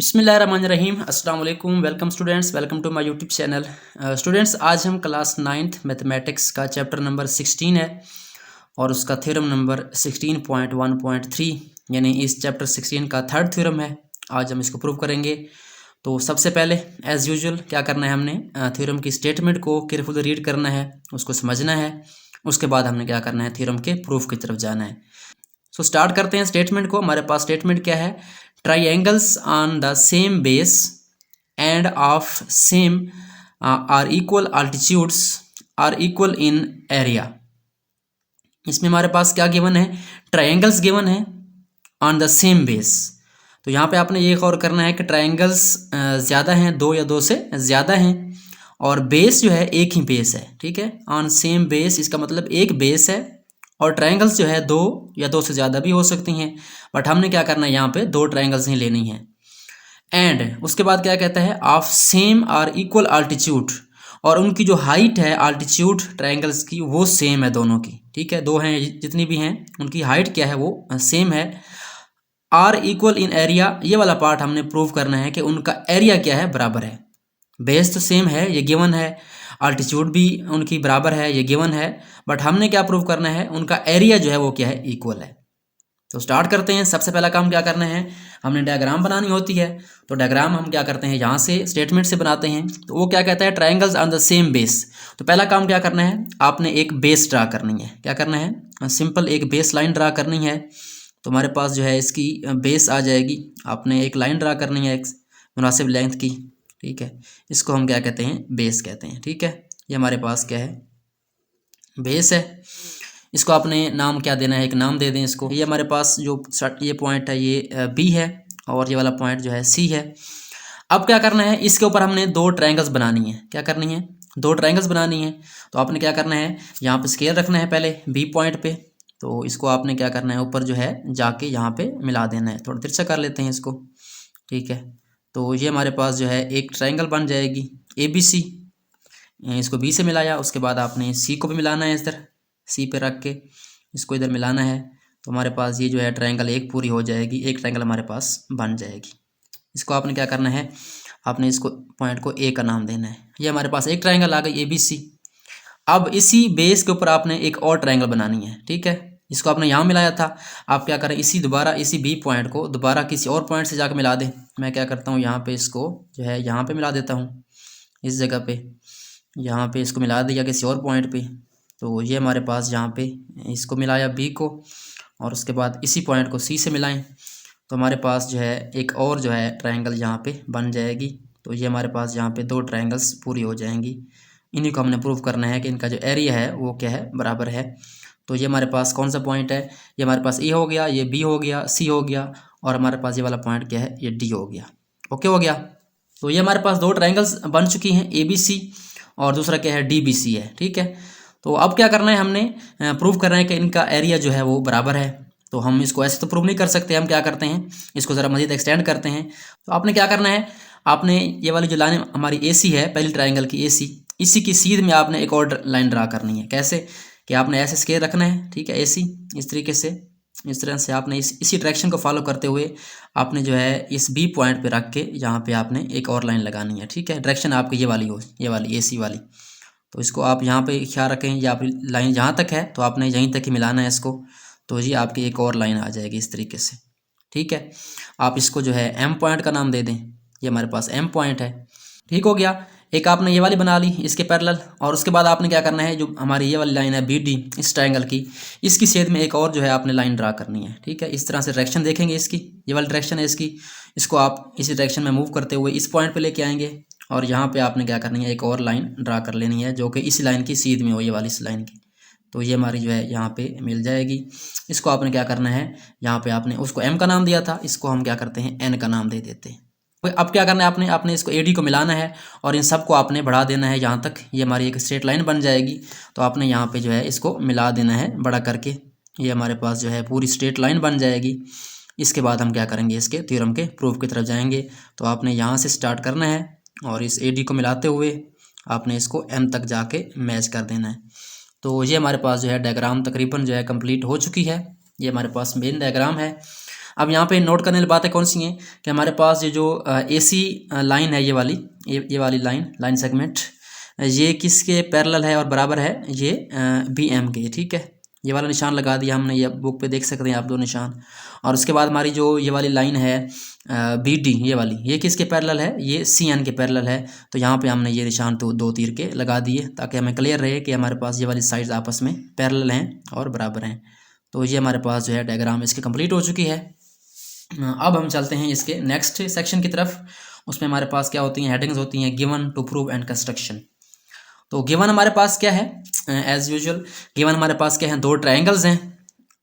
बिस्मिल्लाहिर्रहमानिर्रहीम अस्सलाम वालेकुम। Welcome students, welcome to my YouTube channel. Students, आज हम क्लास 9th मैथमेटिक्स का चैप्टर नंबर 16 है और उसका थ्योरम नंबर 16.1.3 यानी इस चैप्टर 16 का थर्ड थ्योरम है। आज हम इसको प्रूव करेंगे। तो सबसे पहले एज़ यूजुअल क्या करना है, हमने थ्योरम की स्टेटमेंट को केयरफुली रीड करना है, उसको समझना है। उसके बाद हमने क्या करना है, थ्योरम के प्रूफ की तरफ जाना है। सो स्टार्ट करते हैं स्टेटमेंट को। हमारे पास स्टेटमेंट क्या है, triangles on the same base and of same are equal altitudes are equal in area. इसमें हमारे पास क्या गिवन है, ट्राइंगल्स गिवन है ऑन द सेम बेस। तो यहाँ पे आपने ये और करना है कि ट्राइंगल्स ज़्यादा हैं, दो या दो से ज़्यादा हैं, और बेस जो है एक ही बेस है। ठीक है, ऑन सेम बेस इसका मतलब एक बेस है, और ट्राइंगल्स जो है दो या दो से ज़्यादा भी हो सकती हैं, बट हमने क्या करना है, यहाँ पे दो ट्राइंगल्स ही लेनी है। एंड उसके बाद क्या कहता है, of same are equal altitude, और उनकी जो हाइट है अल्टीट्यूड ट्राइंगल्स की वो सेम है दोनों की। ठीक है, दो हैं जितनी भी हैं उनकी हाइट क्या है वो सेम है। आर इक्वल इन एरिया, ये वाला पार्ट हमने प्रूव करना है कि उनका एरिया क्या है, बराबर है। बेस तो सेम है, ये गिवन है, अल्टीट्यूड भी उनकी बराबर है, ये गिवन है, बट हमने क्या प्रूव करना है, उनका एरिया जो है वो क्या है, इक्वल है। तो स्टार्ट करते हैं। सबसे पहला काम क्या करना है, हमने डायग्राम बनानी होती है। तो डायग्राम हम क्या करते हैं, यहाँ से स्टेटमेंट से बनाते हैं। तो वो क्या कहता है, triangles on the same base. तो पहला काम क्या करना है, आपने एक बेस ड्रा करनी है। क्या करना है, सिंपल एक बेस लाइन ड्रा करनी है। तो हमारे पास जो है इसकी बेस आ जाएगी, आपने एक लाइन ड्रा करनी है एक मुनासिब लेंथ की। ठीक है, इसको हम क्या कहते हैं, बेस कहते हैं। ठीक है, ये हमारे पास क्या है, बेस है। इसको आपने नाम क्या देना है, एक नाम दे दें इसको। ये हमारे पास जो ये पॉइंट है ये बी है, और ये वाला पॉइंट जो है सी है। अब क्या करना है, इसके ऊपर हमने दो ट्रायंगल्स बनानी है। क्या करनी है, दो ट्रायंगल्स बनानी है। तो आपने क्या करना है, यहाँ पे स्केल रखना है पहले बी पॉइंट पे। तो इसको आपने क्या करना है, ऊपर जो है जाके यहाँ पे मिला देना है। थोड़ा तिरछा कर लेते हैं इसको। ठीक है, तो ये हमारे पास जो है एक ट्रायंगल बन जाएगी ABC। इसको B से मिलाया, उसके बाद आपने C को भी मिलाना है, इधर C पे रख के इसको इधर मिलाना है। तो हमारे पास ये जो है ट्रायंगल एक पूरी हो जाएगी, एक ट्रायंगल हमारे पास बन जाएगी। इसको आपने क्या करना है, आपने इसको पॉइंट को A का नाम देना है। ये हमारे पास एक ट्रायंगल आ गई ABC। अब इसी बेस के ऊपर आपने एक और ट्रायंगल बनानी है। ठीक है, इसको आपने यहाँ मिलाया था, आप क्या करें, दोबारा इसी B पॉइंट को दोबारा किसी और पॉइंट से जाकर मिला दें। मैं क्या करता हूँ, यहाँ पे इसको जो है यहाँ पे मिला देता हूँ, इस जगह पे यहाँ पे इसको मिला दिया किसी और पॉइंट पे। तो ये हमारे पास यहाँ पे इसको मिलाया B को, और उसके बाद इसी पॉइंट को C से मिलाएं। तो हमारे पास जो है एक और जो है ट्रायंगल यहाँ पे बन जाएगी। तो ये हमारे पास यहाँ पे दो ट्रायंगल्स पूरी हो जाएंगी। इन्हीं को हमने प्रूव करना है कि इनका जो एरिया है वो क्या है, बराबर है। तो ये हमारे पास कौन सा पॉइंट है, ये हमारे पास A हो गया, ये B हो गया, C हो गया, और हमारे पास ये वाला पॉइंट क्या है, ये D हो गया। ओके हो गया। तो ये हमारे पास दो ट्रायंगल्स बन चुकी हैं, ABC, और दूसरा क्या है, DBC है। ठीक है, तो अब क्या करना है, हमने प्रूव करना है कि इनका एरिया जो है वो बराबर है। तो हम इसको ऐसे तो प्रूव नहीं कर सकते, हम क्या करते हैं, इसको ज़रा मज़ीद एक्सटेंड करते हैं। तो आपने क्या करना है, आपने ये वाली जो लाइन हमारी AC है, पहली ट्रायंगल की AC, इसी की सीध में आपने एक और लाइन ड्रा करनी है। कैसे कि आपने ऐसे स्केल रखना है। ठीक है, AC इस तरीके से, इस तरह से आपने इसी डायरेक्शन को फॉलो करते हुए आपने जो है इस B पॉइंट पे रख के यहाँ पे आपने एक और लाइन लगानी है। ठीक है, डायरेक्शन आपकी ये वाली हो, ये वाली AC वाली। तो इसको आप यहाँ पे ख्याल रखें, ये आपकी लाइन जहाँ तक है तो आपने यहीं तक ही मिलाना है इसको। तो ये आपकी एक और लाइन आ जाएगी इस तरीके से। ठीक है, आप इसको जो है M पॉइंट का नाम दे दें, ये हमारे पास M पॉइंट है। ठीक हो गया, एक आपने ये वाली बना ली इसके पैरेलल, और उसके बाद आपने क्या करना है, जो हमारी ये वाली लाइन है BD इस ट्रायंगल की, इसकी छेद में एक और जो है आपने लाइन ड्रा करनी है। ठीक है, इस तरह से डायरेक्शन देखेंगे इसकी, ये वाली डायरेक्शन है इसकी, इसको आप इसी डायरेक्शन में मूव करते हुए इस पॉइंट पे लेके आएंगे, और यहाँ पे आपने क्या करनी है, एक और लाइन ड्रा कर लेनी है जो कि इस लाइन की सीध में हो, ये वाली इस लाइन की। तो ये हमारी जो है यहाँ पे मिल जाएगी। इसको आपने क्या करना है, यहाँ पे आपने उसको M का नाम दिया था, इसको हम क्या करते हैं, N का नाम दे देते हैं। अब क्या करना है, आपने इसको AD को मिलाना है, और इन सब को आपने बढ़ा देना है यहाँ तक, ये हमारी एक स्ट्रेट लाइन बन जाएगी। तो आपने यहाँ पे जो है इसको मिला देना है बड़ा करके, ये हमारे पास जो है पूरी स्ट्रेट लाइन बन जाएगी। इसके बाद हम क्या करेंगे, इसके थ्योरम के प्रूफ की तरफ जाएंगे। तो आपने यहाँ से स्टार्ट करना है, और इस AD को मिलाते हुए आपने इसको M तक जाके मैच कर देना है। तो ये हमारे पास जो है डायग्राम तकरीबन जो है कंप्लीट हो चुकी है। ये हमारे पास मेन डायग्राम है। अब यहाँ पे नोट करने वाली बातें कौन सी हैं कि हमारे पास ये जो AC लाइन है, ये वाली लाइन सेगमेंट, ये किसके पैरेलल है और बराबर है, ये BM के, ठीक है। ये वाला निशान लगा दिया हमने, ये बुक पे देख सकते हैं आप 2 निशान। और उसके बाद हमारी जो ये वाली लाइन है BD, ये किसके पैरेलल है, ये CN के पैरेलल है। तो यहाँ पे हमने ये निशान तो 2 तीर के लगा दिए ताकि हमें क्लियर रहे कि हमारे पास ये वाली साइड्स आपस में पैरेलल हैं और बराबर हैं। तो ये हमारे पास जो है डायग्राम इसकी कंप्लीट हो चुकी है। अब हम चलते हैं इसके नेक्स्ट सेक्शन की तरफ। उसमें हमारे पास क्या होती हैं, हेडिंग्स होती हैं, given, to prove and construction. तो गिवन हमारे पास क्या है, एज यूजुअल गिवन हमारे पास क्या है, 2 ट्रायंगल्स हैं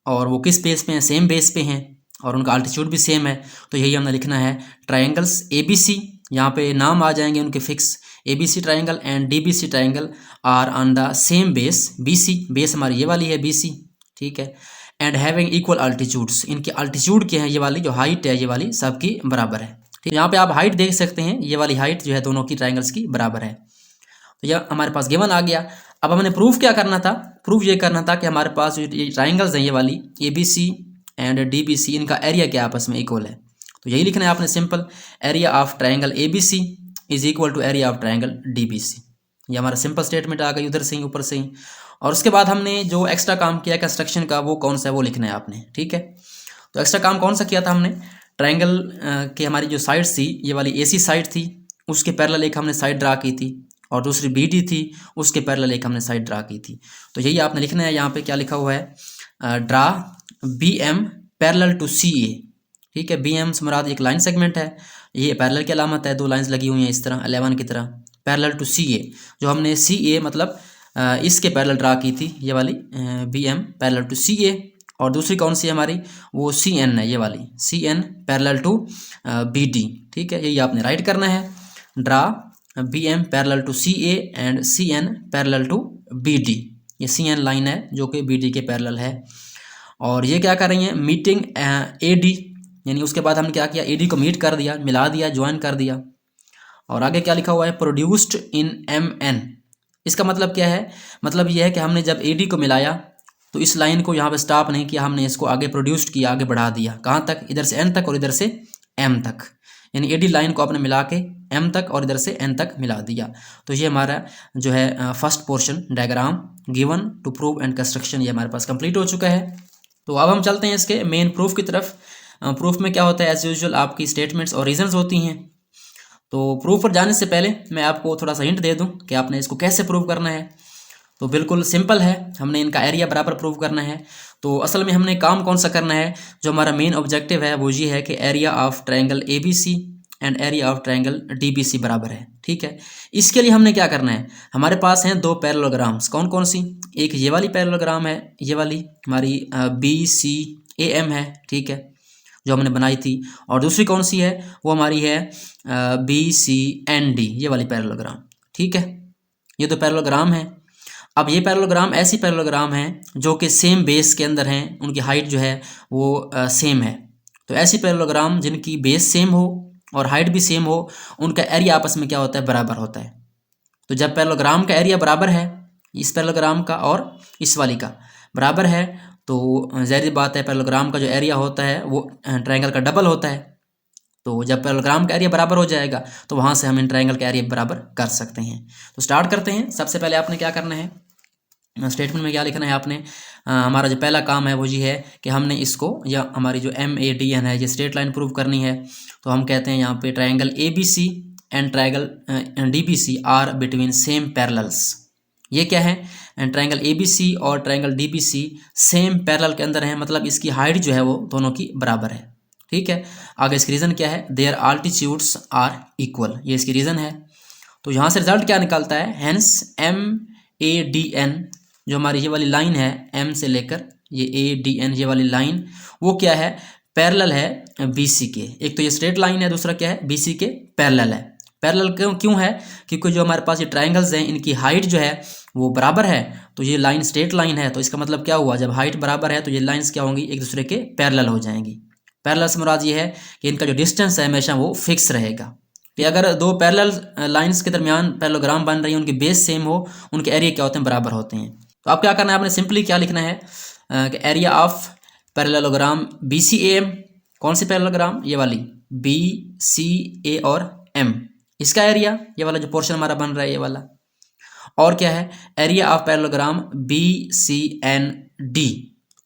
और वो किस बेस पे हैं, सेम बेस पे हैं और उनका अल्टीट्यूड भी सेम है। तो यही हमने लिखना है, ट्रायंगल्स ABC, यहाँ पे नाम आ जाएंगे उनके fix, ABC triangle and DBC triangle are on the same base BC, base हमारी ये वाली है BC, ठीक है। एंड हैविंग इक्वल अल्टीट्यूड्स, इनके अल्टीट्यूड क्या है, ये वाली जो हाइट है ये वाली सबकी बराबर है, ठीक। यहाँ पे आप हाइट देख सकते हैं, ये वाली हाइट जो है दोनों की ट्रायंगल्स की बराबर है। तो यह हमारे पास गिवन आ गया। अब हमने प्रूफ क्या करना था, प्रूफ ये करना था कि हमारे पास ये ट्रायंगल्स हैं, ये वाली ABC एंड DBC, इनका एरिया क्या आपस में इक्वल है। तो यही लिखना है आपने simple, area of triangle ABC is equal to area of triangle DBC। ये हमारा सिंपल स्टेटमेंट आ गई उधर से ही, ऊपर से ही। और उसके बाद हमने जो एक्स्ट्रा काम किया कंस्ट्रक्शन का, वो कौन सा है वो लिखना है आपने, ठीक है। तो एक्स्ट्रा काम कौन सा किया था हमने, ट्रायंगल की हमारी जो साइड थी, ये वाली AC साइड थी, उसके पैरेलल एक हमने साइड ड्रा की थी, और दूसरी BD थी, उसके पैरेलल एक हमने साइड ड्रा की थी। तो यही आपने लिखना है। यहाँ पे क्या लिखा हुआ है, draw BM parallel to CA, ठीक है। BM से मुराद एक लाइन सेगमेंट है, ये पैरेलल की अलामत है, 2 लाइंस लगी हुई हैं इस तरह 11 की तरह, पैरेलल टू CA, जो हमने CA मतलब इसके पैरेलल ड्रा की थी, ये वाली BM पैरेलल टू CA। और दूसरी कौन सी है हमारी, वो CN है, ये वाली CN पैरेलल टू BD, ठीक है। यही आपने राइट करना है, draw BM parallel to CA and CN parallel to BD। ये CN लाइन है जो कि BD के पैरेलल है। और ये क्या कर रही है, मीटिंग AD, यानी उसके बाद हमने क्या किया, AD को मीट कर दिया, मिला दिया, ज्वाइन कर दिया। और आगे क्या लिखा हुआ है, प्रोड्यूस्ड इन MN। इसका मतलब क्या है, मतलब ये है कि हमने जब AD को मिलाया तो इस लाइन को यहाँ पे स्टॉप नहीं किया, हमने इसको आगे प्रोड्यूस्ड किया, आगे बढ़ा दिया, कहाँ तक, इधर से N तक और इधर से M तक, यानी AD लाइन को आपने मिला के M तक और इधर से N तक मिला दिया। तो ये हमारा जो है first portion diagram given to prove and construction, ये हमारे पास कंप्लीट हो चुका है। तो अब हम चलते हैं इसके मेन प्रूफ की तरफ। प्रूफ में क्या होता है, एज यूजुअल आपकी स्टेटमेंट्स और रीजंस होती हैं। तो प्रूफ पर जाने से पहले मैं आपको थोड़ा सा हिंट दे दूं कि आपने इसको कैसे प्रूव करना है। तो बिल्कुल सिंपल है, हमने इनका एरिया बराबर प्रूव करना है। तो असल में हमने काम कौन सा करना है, जो हमारा मेन ऑब्जेक्टिव है वो ये है कि area of triangle ABC and area of triangle DBC बराबर है, ठीक है। इसके लिए हमने क्या करना है, हमारे पास हैं 2 पैरेललोग्राम्स, कौन कौन सी, एक ये वाली पैरेललोग्राम है, ये वाली हमारी BCAM है, ठीक है, जो हमने बनाई थी। और दूसरी कौन सी है, वो हमारी है BCND, ये वाली पैरेललोग्राम, ठीक है। ये 2 पैरेललोग्राम है। अब ये पैरेललोग्राम ऐसी पैरेललोग्राम हैं जो कि सेम बेस के अंदर हैं, उनकी हाइट जो है वो सेम है। तो ऐसी पैरेललोग्राम जिनकी बेस सेम हो और हाइट भी सेम हो, उनका एरिया आपस में क्या होता है, बराबर होता है। तो जब पैरेललोग्राम का एरिया बराबर है, इस पैरेललोग्राम का और इस वाली का बराबर है, तो ज़ाहिर बात है पैरेललोग्राम का जो एरिया होता है वो ट्रायंगल का डबल होता है। तो जब पैरेललोग्राम का एरिया बराबर हो जाएगा तो वहाँ से हम इन ट्रायंगल का एरिया बराबर कर सकते हैं। तो स्टार्ट करते हैं। सबसे पहले आपने क्या करना है, स्टेटमेंट में क्या लिखना है आपने, हमारा जो पहला काम है वो ये है कि हमने इसको, या हमारी जो MADN है, ये स्ट्रेट लाइन प्रूव करनी है। तो हम कहते हैं यहाँ पे triangle ABC and triangle DBC are between same parallels. ये क्या है, ट्रायंगल ABC और ट्रायंगल DBC सेम पैरेलल के अंदर है, मतलब इसकी हाइट जो है वो दोनों की बराबर है, ठीक है। आगे इसकी रीज़न क्या है, देयर अल्टीट्यूड्स आर इक्वल, ये इसकी रीज़न है। तो यहाँ से रिजल्ट क्या निकलता है, हेंस MADN, जो हमारी ये वाली लाइन है M से लेकर ये ADN, ये वाली लाइन वो क्या है, पैरेलल है BC के। एक तो ये स्ट्रेट लाइन है, दूसरा क्या है, BC के पैरेलल है। पैरेलल क्यों है, क्योंकि जो हमारे पास ये ट्रायंगल्स हैं इनकी हाइट जो है वो बराबर है। तो ये लाइन स्ट्रेट लाइन है, तो इसका मतलब क्या हुआ, जब हाइट बराबर है तो ये लाइन्स क्या होंगी, एक दूसरे के पैरेलल हो जाएंगी। पैरेलल से मुराद ये है कि इनका जो डिस्टेंस है हमेशा वो फिक्स रहेगा। कि अगर 2 पैरेलल लाइन्स के दरमियान पैरेललोग्राम बन रही है, उनकी बेस सेम हो, उनके एरिया क्या होते हैं, बराबर होते हैं। तो अब क्या करना है, आपने सिंपली क्या लिखना है कि एरिया ऑफ पैरेललोग्राम BCAM कौन सी पैरेललोग्राम, ये वाली BCA और M, इसका एरिया ये वाला जो पोर्शन हमारा बन रहा है ये वाला। और क्या है, एरिया ऑफ पैरेललोग्राम BCND,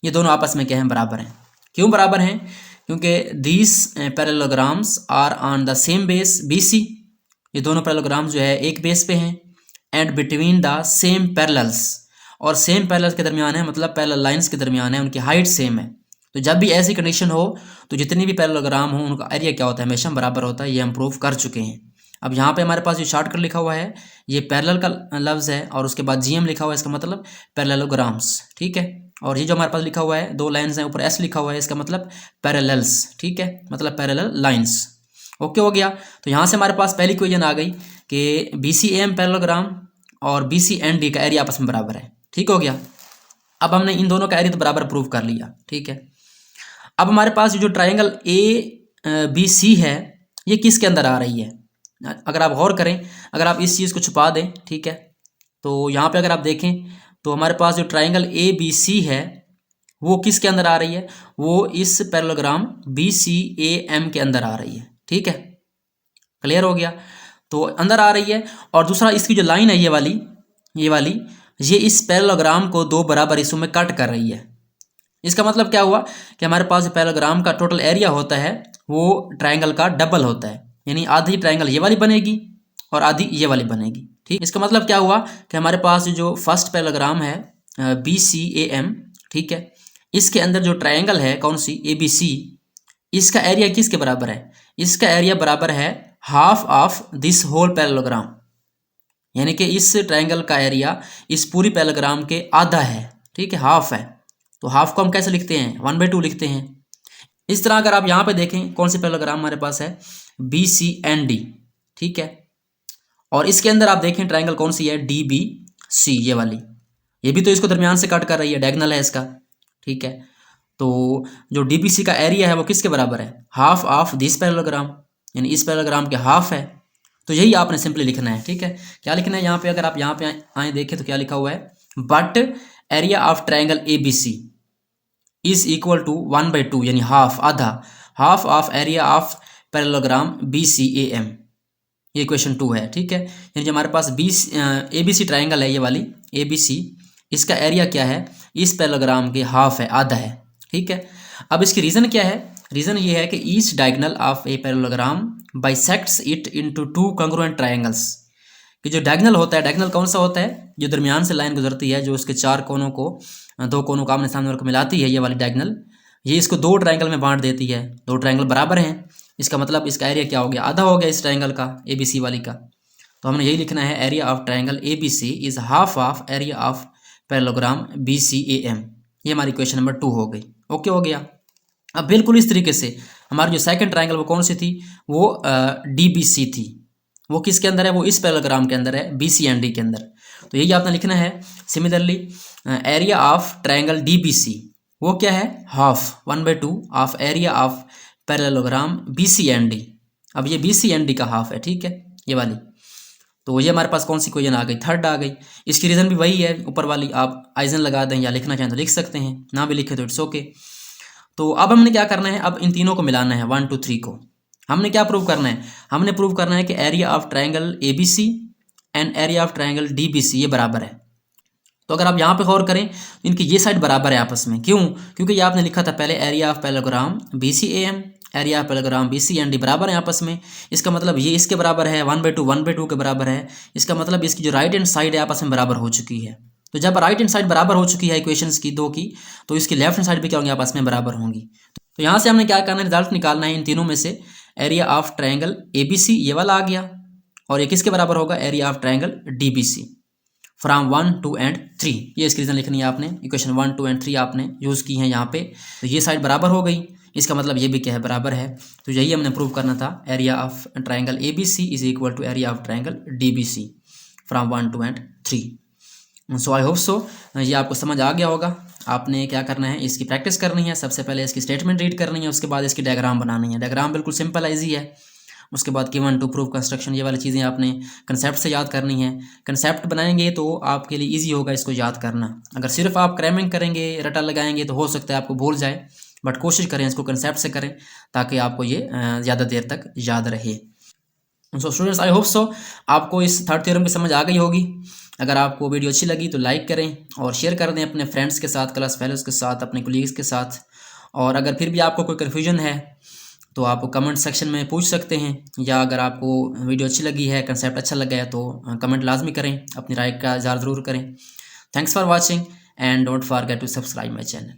ये दोनों आपस में क्या है, बराबर हैं। क्यों बराबर हैं, क्योंकि these parallelograms are on the same base BC, ये दोनों पैरेललोग्राम्स जो है एक बेस पे हैं, and between the same parallels, और सेम पैरेलल्स के दरमियान है, मतलब पैरेलल लाइंस के दरमियान है, उनकी हाइट सेम है। तो जब भी ऐसी कंडीशन हो तो जितनी भी पैरेललोग्राम हो उनका एरिया क्या होता है, हमेशा बराबर होता है। ये हम प्रूव कर चुके हैं। अब यहाँ पे हमारे पास जो शॉर्टकट लिखा हुआ है ये पैरेलल का लफ्ज़ है, और उसके बाद GM लिखा हुआ है, इसका मतलब पैरेललोग्राम्स, ठीक है। और ये जो हमारे पास लिखा हुआ है, दो लाइन्स हैं, ऊपर S लिखा हुआ है, इसका मतलब पैरेलल्स, ठीक है, मतलब पैरेलल लाइन्स। ओके हो गया। तो यहाँ से हमारे पास पहली इक्वेशन आ गई कि BCAM पैरेललोग्राम और BCND का एरिया आपस में बराबर है, ठीक हो गया। अब हमने इन दोनों का एरिया तो बराबर प्रूव कर लिया, ठीक है। अब हमारे पास जो ट्राइंगल ABC है ये किसके अंदर आ रही है, अगर आप गौर करें, अगर आप इस चीज़ को छुपा दें, ठीक है, तो यहाँ पे अगर आप देखें तो हमारे पास जो ट्राइंगल ABC है वो किसके अंदर आ रही है, वो इस पैरेललोग्राम BCAM के अंदर आ रही है, ठीक है, क्लियर हो गया। तो अंदर आ रही है, और दूसरा इसकी जो लाइन है ये वाली ये इस पैरेललोग्राम को दो बराबर हिस्सों में कट कर रही है। इसका मतलब क्या हुआ कि हमारे पास पैरेललोग्राम का टोटल एरिया होता है वो ट्राइंगल का डबल होता है, यानी आधी ट्राइंगल ये वाली बनेगी और आधी ये वाली बनेगी, ठीक। इसका मतलब क्या हुआ कि हमारे पास जो फर्स्ट पैरेललोग्राम है BCAM, ठीक है, इसके अंदर जो ट्राइंगल है कौन सी ABC, इसका एरिया किसके बराबर है, इसका एरिया बराबर है half of this whole parallelogram, यानी कि इस ट्राइंगल का एरिया इस पूरी पैरेललोग्राम के आधा है, ठीक है, हाफ है। तो हाफ को हम कैसे लिखते हैं, 1/2 लिखते हैं। इस तरह अगर आप यहाँ पे देखें कौन सी पैरेललोग्राम हमारे पास है BCND, ठीक है, और इसके अंदर आप देखें ट्राइंगल कौन सी है DBC, ये वाली, ये भी तो इसको दरमियान से कट कर रही है, डायगोनल है इसका, ठीक है। तो जो DBC का एरिया है वो किसके बराबर है, हाफ ऑफ दिस पैरेललोग्राम, यानी इस पैरेललोग्राम के हाफ है। तो यही आपने सिंपली लिखना है, ठीक है। क्या लिखना है यहाँ पे, अगर आप यहाँ पे आए देखें तो क्या लिखा हुआ है, but area of triangle ABC is equal to 1/2, यानी हाफ, आधा, half of area of parallelogram BCAM, ये क्वेश्चन 2 है, ठीक है। यानी जो हमारे पास ABC ट्राइंगल है ये वाली ABC, इसका एरिया क्या है, इस पैरेललोग्राम के हाफ है, आधा है, ठीक है। अब इसकी रीज़न क्या है, रीज़न ये है कि each diagonal of a parallelogram bisects it into 2 congruent triangles, कि जो डायगोनल होता है, डायगोनल कौन सा होता है, जो दरमियान से लाइन गुजरती है, जो उसके चार कोनों को, दो कोनों को आमने सामने को मिलाती है, ये वाली डायगोनल, ये इसको दो ट्राइंगल में बांट देती है, दो ट्राइंगल बराबर हैं, इसका मतलब इसका एरिया क्या हो गया, आधा हो गया इस ट्राइंगल का, ABC वाली का। तो हमने यही लिखना है, area of triangle ABC is half of area of parallelogram BCAM, ये हमारी क्वेश्चन नंबर 2 हो गई। ओके हो गया। अब बिल्कुल इस तरीके से हमारी जो सेकंड ट्राइंगल वो कौन सी थी, वो DBC थी, वो किसके अंदर है, वो इस पैरेललोग्राम के अंदर है, BCND के अंदर। तो यही आपने लिखना है। Similarly area of triangle DBC वो क्या है, half, 1/2 of area of parallelogram BCND। अब ये BCND का हाफ है, ठीक है, ये वाली। तो ये हमारे पास कौन सी इक्वेशन आ गई, थर्ड आ गई। इसकी रीज़न भी वही है, ऊपर वाली आप आइजन लगा दें या लिखना चाहें तो लिख सकते हैं, ना भी लिखे तो इट्स ओके। तो अब हमने क्या करना है, अब इन तीनों को मिलाना है, 1 2 3 को। हमने क्या प्रूव करना है, हमने प्रूव करना है कि area of triangle ABC and area of triangle DBC ये बराबर है। तो अगर आप यहाँ पे गौर करें इनकी ये साइड बराबर है आपस में, क्यों, क्योंकि ये आपने लिखा था पहले area of parallelogram BCAM, area of parallelogram BCND बराबर है आपस में। इसका मतलब ये इसके बराबर है, 1/2 के बराबर है। इसका मतलब इसकी जो राइट हैंड साइड है आपस में बराबर हो चुकी है। तो जब राइट हैंड साइड बराबर हो चुकी है इक्वेशंस की दो की, तो इसकी लेफ्ट हैंड साइड भी क्या होंगी, आपस में बराबर होंगी। तो यहाँ से हमने क्या करना है, रिजल्ट निकालना है इन तीनों में से। एरिया ऑफ ट्राइंगल ABC ये वाला आ गया, और ये किसके बराबर होगा, area of triangle DBC from 1 2 and 3। ये इसकी रीजन लिखनी है आपने, इक्वेशन 1 2 एंड 3 आपने यूज़ की है यहाँ पे। तो ये साइड बराबर हो गई, इसका मतलब ये भी क्या है, बराबर है। तो यही हमने प्रूव करना था, area of triangle ABC is equal to area of triangle DBC from 1 2 and 3। So I hope so ये आपको समझ आ गया होगा। आपने क्या करना है, इसकी प्रैक्टिस करनी है। सबसे पहले इसकी स्टेटमेंट रीड करनी है, उसके बाद इसकी डायग्राम बनानी है। डायग्राम बिल्कुल सिंपल ईजी है। उसके बाद गिवन टू प्रूव कंस्ट्रक्शन, ये वाली चीज़ें आपने कंसेप्ट से याद करनी है। कंसेप्ट बनाएंगे तो आपके लिए इजी होगा इसको याद करना। अगर सिर्फ आप क्रैमिंग करेंगे, रटा लगाएंगे, तो हो सकता है आपको भूल जाए। बट कोशिश करें इसको कंसेप्ट से करें ताकि आपको ये ज़्यादा देर तक याद रहे। सो स्टूडेंट्स, आई होप सो आपको इस थर्ड थ्योरम की समझ आ गई होगी। अगर आपको वीडियो अच्छी लगी तो लाइक करें और शेयर कर दें अपने फ्रेंड्स के साथ, क्लास फेलोज़ के साथ, अपने कोलीग्स के साथ। और अगर फिर भी आपको कोई कन्फ्यूजन है तो आप कमेंट सेक्शन में पूछ सकते हैं, या अगर आपको वीडियो अच्छी लगी है, कंसेप्ट अच्छा लगा है तो कमेंट लाजमी करें, अपनी राय का इज़हार ज़रूर करें। Thanks for watching and don't forget to subscribe my channel.